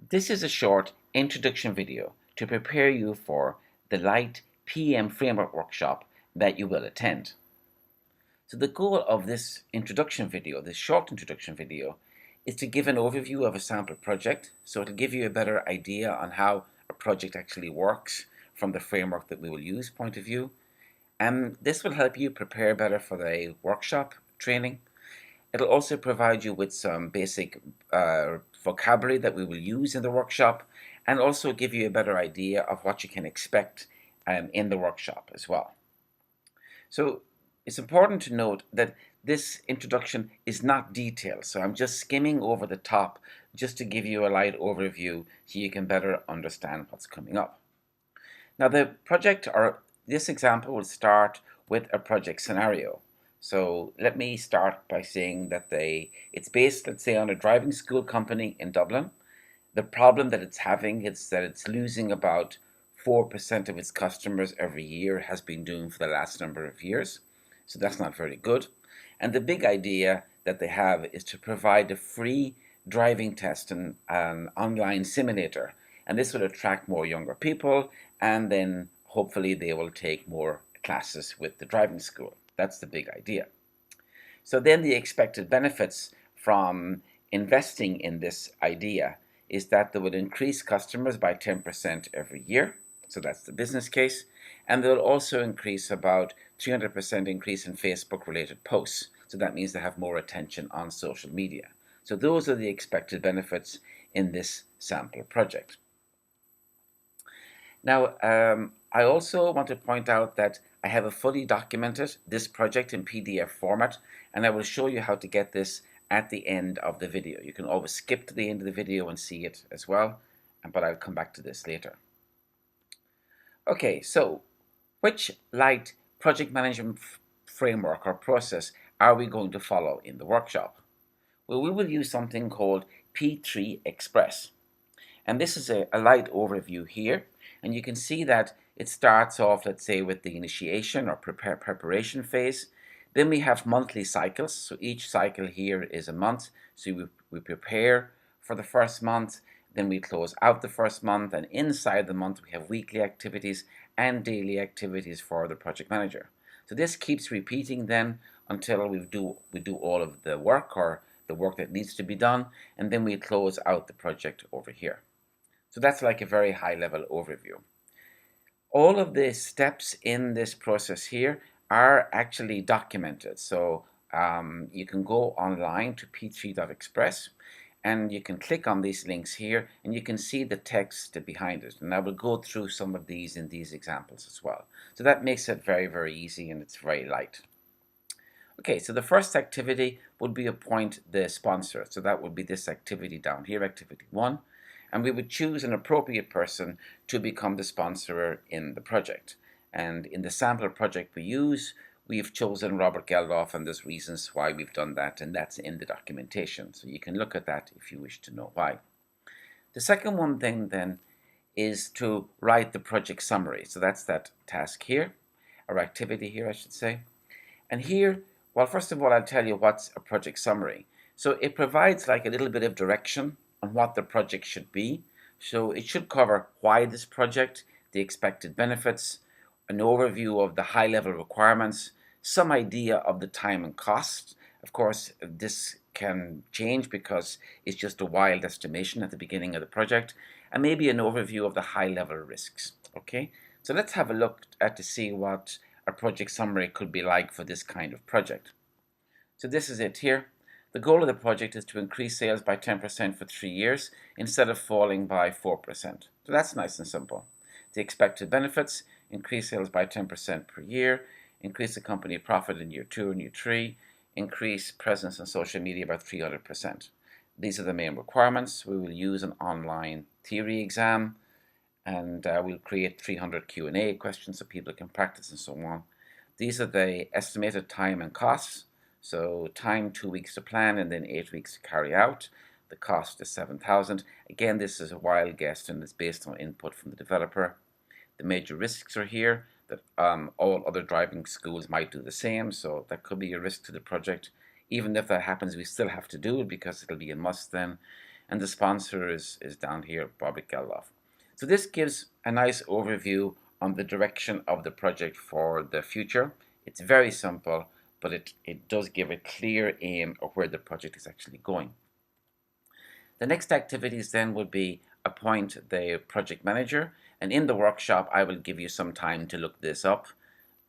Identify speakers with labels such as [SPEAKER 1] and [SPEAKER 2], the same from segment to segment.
[SPEAKER 1] This is a short introduction video to prepare you for the Light PM Framework workshop that you will attend. So the goal of this introduction video, this short introduction video, is to give an overview of a sample project, so it'll give you a better idea on how a project actually works from the framework that we will use point of view. And this will help you prepare better for the workshop training. It'll also provide you with some basic vocabulary that we will use in the workshop, and also give you a better idea of what you can expect in the workshop as well. So it's important to note that this introduction is not detailed, so I'm just skimming over the top just to give you a light overview so you can better understand what's coming up. Now the project, or this example, will start with a project scenario. So let me start by saying that it's based, let's say, on a driving school company in Dublin. The problem that it's having is that it's losing about 4% of its customers every year, has been doing for the last number of years. So that's not very good. And the big idea that they have is to provide a free driving test and an online simulator. And this will attract more younger people, and then hopefully they will take more classes with the driving school. That's the big idea. So then the expected benefits from investing in this idea is that they would increase customers by 10% every year. So that's the business case. And they'll also increase about 300% increase in Facebook related posts. So that means they have more attention on social media. So those are the expected benefits in this sample project. Now, I also want to point out that I have fully documented this project in PDF format, and I will show you how to get this at the end of the video. You can always skip to the end of the video and see it as well, but I'll come back to this later. Okay, so which Light project management framework or process are we going to follow in the workshop? Well, we will use something called P3 Express. And this is a light overview here. And you can see that it starts off, let's say, with the initiation or preparation phase. Then we have monthly cycles. So each cycle here is a month. So we prepare for the first month, then we close out the first month, and inside the month we have weekly activities and daily activities for the project manager. So this keeps repeating then until we do all of the work, or the work that needs to be done, and then we close out the project over here. So that's like a very high level overview. All of the steps in this process here are actually documented. So you can go online to p3.express and you can click on these links here and you can see the text behind it. And I will go through some of these in these examples as well. So that makes it very, very easy, and it's very light. Okay, so the first activity would be appoint the sponsor. So that would be this activity down here, activity 1. And we would choose an appropriate person to become the sponsor in the project. And in the sample project we've chosen Robert Geldof, and there's reasons why we've done that, and that's in the documentation. So you can look at that if you wish to know why. The second one thing then is to write the project summary. So that's that task here, or activity here, I should say. And here, well, first of all, I'll tell you what's a project summary. So it provides like a little bit of direction on what the project should be. So it should cover why this project, the expected benefits, an overview of the high-level requirements, some idea of the time and cost. Of course, this can change because it's just a wild estimation at the beginning of the project, and maybe an overview of the high-level risks. Okay, so let's have a look to see what a project summary could be like for this kind of project. So this is it here. The goal of the project is to increase sales by 10% for 3 years instead of falling by 4%. So that's nice and simple. The expected benefits: increase sales by 10% per year, increase the company profit in year 2 and year 3, increase presence on social media by 300%. These are the main requirements. We will use an online theory exam, and we'll create 300 Q&A questions so people can practice and so on. These are the estimated time and costs. So time, 2 weeks to plan and then 8 weeks to carry out. The cost is 7,000. Again, this is a wild guess and it's based on input from the developer. The major risks are here, that all other driving schools might do the same, so that could be a risk to the project. Even if that happens, we still have to do it because it'll be a must then. and the sponsor is down here, Bobby Geldof. So this gives a nice overview on the direction of the project for the future. It's very simple, but it does give a clear aim of where the project is actually going. The next activities then would be appoint the project manager, and in the workshop I will give you some time to look this up,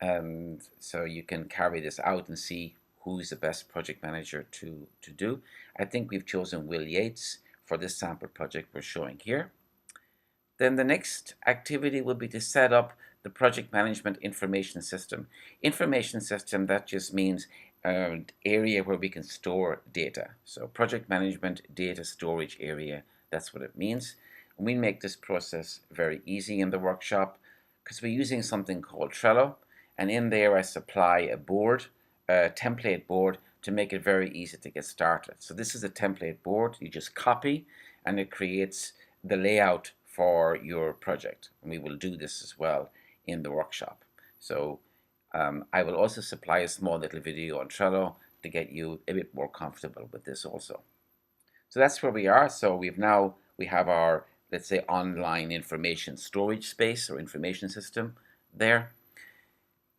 [SPEAKER 1] so you can carry this out and see who's the best project manager to do. I think we've chosen Will Yates for this sample project we're showing here. Then the next activity will be to set up the project management information system. Information system, that just means an area where we can store data. So project management data storage area, that's what it means. And we make this process very easy in the workshop because we're using something called Trello, and in there I supply a board, a template board, to make it very easy to get started. So this is a template board you just copy, and it creates the layout for your project, and we will do this as well in the workshop. So I will also supply a small little video on Trello to get you a bit more comfortable with this also. So that's where we are. So we have our, let's say, online information storage space or information system there.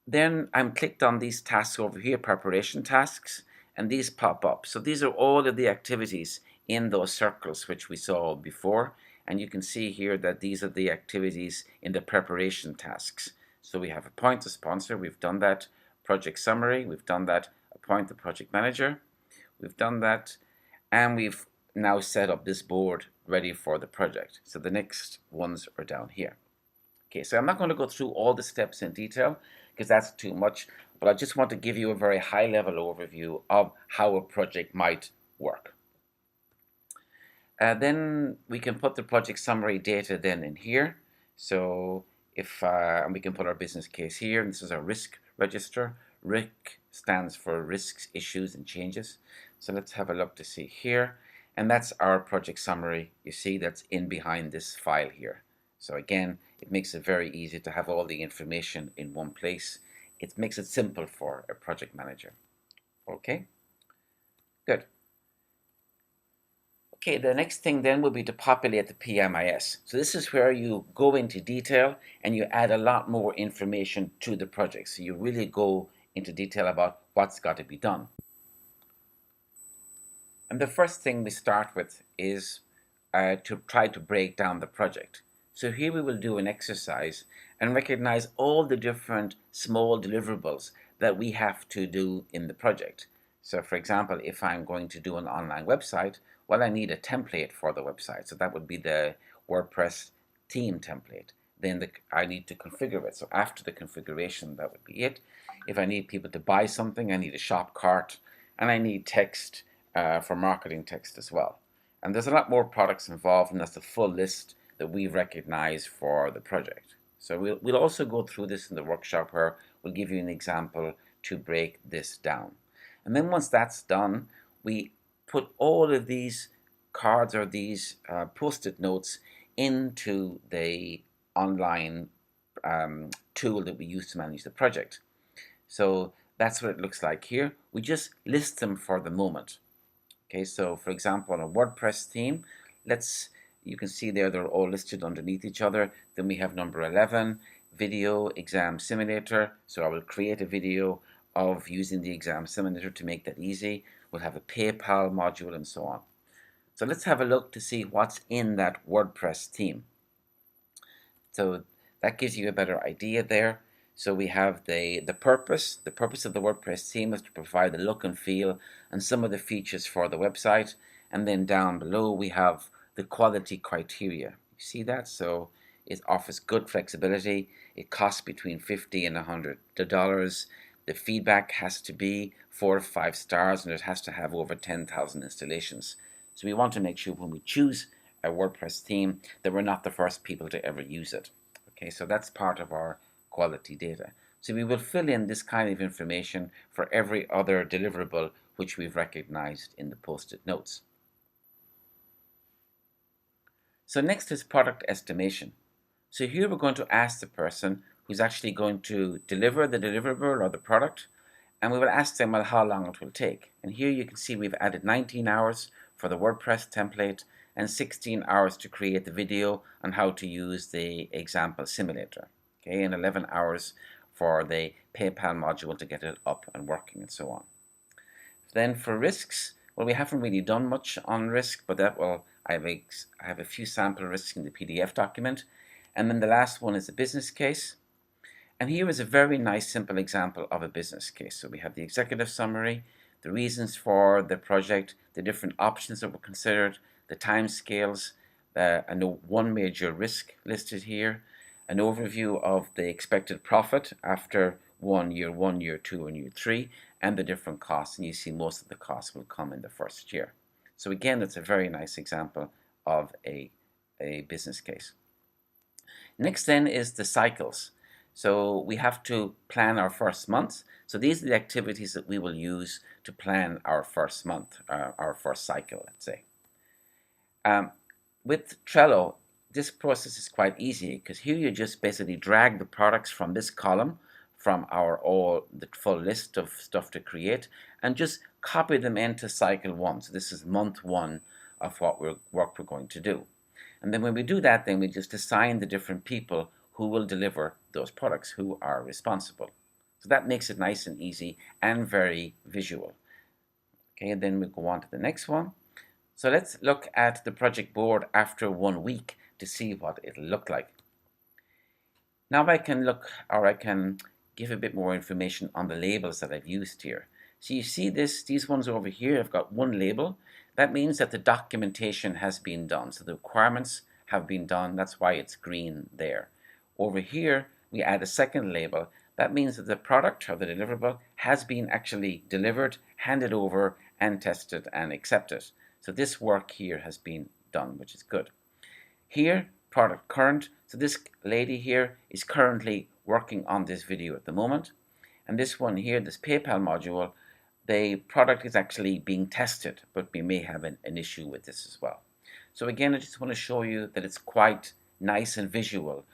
[SPEAKER 1] Then I'm clicked on these tasks over here, preparation tasks, and these pop up. So these are all of the activities in those circles which we saw before. And you can see here that these are the activities in the preparation tasks. So we have appoint the sponsor, we've done that. Project summary, we've done that. Appoint the project manager, we've done that. And we've now set up this board ready for the project. So the next ones are down here. Okay, so I'm not going to go through all the steps in detail because that's too much, but I just want to give you a very high-level overview of how a project might work. Then we can put the project summary data then in here. So and we can put our business case here, and this is our risk register. RIC stands for risks, issues, and changes. So let's have a look to see here. And that's our project summary. You see that's in behind this file here. So again, it makes it very easy to have all the information in one place. It makes it simple for a project manager. Okay, good. Okay, the next thing then will be to populate the PMIS. So this is where you go into detail and you add a lot more information to the project. So you really go into detail about what's got to be done. And the first thing we start with is to try to break down the project. So here we will do an exercise and recognize all the different small deliverables that we have to do in the project. So for example, if I'm going to do an online website, well, I need a template for the website. So that would be the WordPress theme template. Then I need to configure it. So after the configuration, that would be it. If I need people to buy something, I need a shop cart, and I need text for marketing text as well. And there's a lot more products involved, and that's the full list that we recognize for the project. So we'll also go through this in the workshop where we'll give you an example to break this down. And then once that's done, we put all of these cards or these post-it notes into the online tool that we use to manage the project. So that's what it looks like here. We just list them for the moment. Okay, so for example, on a WordPress theme, you can see there they're all listed underneath each other. Then we have number 11, video exam simulator. So I will create a video of using the exam simulator to make that easy. We'll have a PayPal module and so on. So let's have a look to see what's in that WordPress theme. So that gives you a better idea there. So we have the purpose. The purpose of the WordPress theme is to provide the look and feel and some of the features for the website. And then down below we have the quality criteria. You see that? So it offers good flexibility. It costs between $50 and $100. The feedback has to be 4 or 5 stars, and it has to have over 10,000 installations. So we want to make sure when we choose a WordPress theme that we're not the first people to ever use it. Okay, so that's part of our quality data. So we will fill in this kind of information for every other deliverable which we've recognized in the post-it notes. So next is product estimation. So here we're going to ask the person who's actually going to deliver the deliverable or the product, and we will ask them, well, how long it will take. And here you can see we've added 19 hours for the WordPress template and 16 hours to create the video on how to use the example simulator. Okay, and 11 hours for the PayPal module to get it up and working and so on. Then for risks, well, we haven't really done much on risk, but that will, I have a few sample risks in the PDF document. And then the last one is the business case. And here is a very nice simple example of a business case. So we have the executive summary, the reasons for the project, the different options that were considered, the time scales, and one major risk listed here, an overview of the expected profit after 1 year, 1 year, 2, and year 3, and the different costs. And you see most of the costs will come in the first year. So again, it's a very nice example of a business case. Next then is the cycles. So we have to plan our first month. So these are the activities that we will use to plan our first month, our first cycle, let's say. With Trello, this process is quite easy because here you just basically drag the products from this column, from the full list of stuff to create, and just copy them into cycle 1. So this is month 1 of what work we're going to do. And then when we do that, then we just assign the different people who will deliver those products, who are responsible. So that makes it nice and easy and very visual. Okay, and then we go on to the next one. So let's look at the project board after 1 week to see what it'll look like. Now I can give a bit more information on the labels that I've used here. So you see these ones over here have got one label. That means that the documentation has been done. So the requirements have been done. That's why it's green there. Over here, we add a second label. That means that the product or the deliverable has been actually delivered, handed over, and tested and accepted. So this work here has been done, which is good. Here, product current. So this lady here is currently working on this video at the moment. And this one here, this PayPal module, the product is actually being tested, but we may have an issue with this as well. So again, I just want to show you that it's quite nice and visual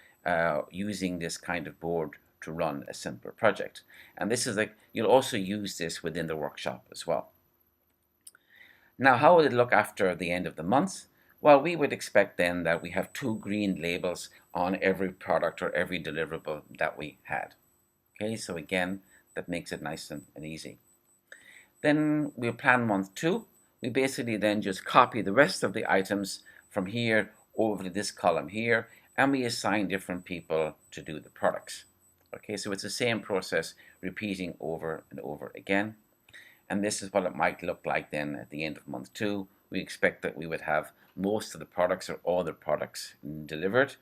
[SPEAKER 1] using this kind of board to run a simpler project. And this is you'll also use this within the workshop as well. Now, how will it look after the end of the month? Well, we would expect then that we have 2 green labels on every product or every deliverable that we had. Okay, so again, that makes it nice and easy. Then we'll plan month 2. We basically then just copy the rest of the items from here over to this column here, and we assign different people to do the products. Okay, so it's the same process repeating over and over again. And this is what it might look like then at the end of month 2. We expect that we would have most of the products or all the products delivered.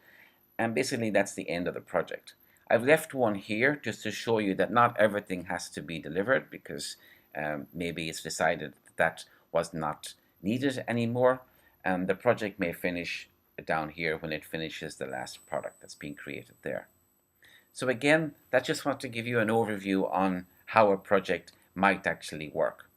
[SPEAKER 1] And basically that's the end of the project. I've left one here just to show you that not everything has to be delivered because maybe it's decided that was not needed anymore. And the project may finish down here when it finishes the last product that's being created there. So again, that just wants to give you an overview on how a project might actually work.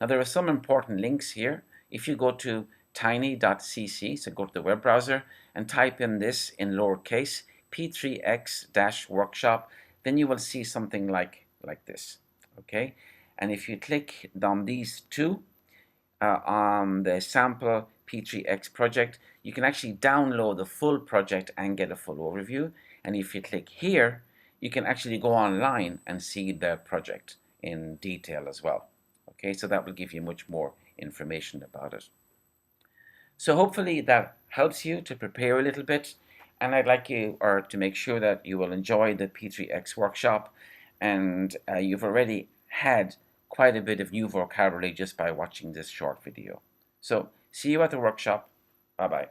[SPEAKER 1] Now there are some important links here. If you go to tiny.cc, so go to the web browser and type in this in lowercase P3X-workshop, then you will see something like this. Okay, and if you click on these two on the sample P3X project, you can actually download the full project and get a full overview. And if you click here, you can actually go online and see the project in detail as well. Okay, so that will give you much more information about it. So hopefully that helps you to prepare a little bit, and I'd like you to make sure that you will enjoy the P3X workshop, and you've already had quite a bit of new vocabulary just by watching this short video. So see you at the workshop. Bye-bye.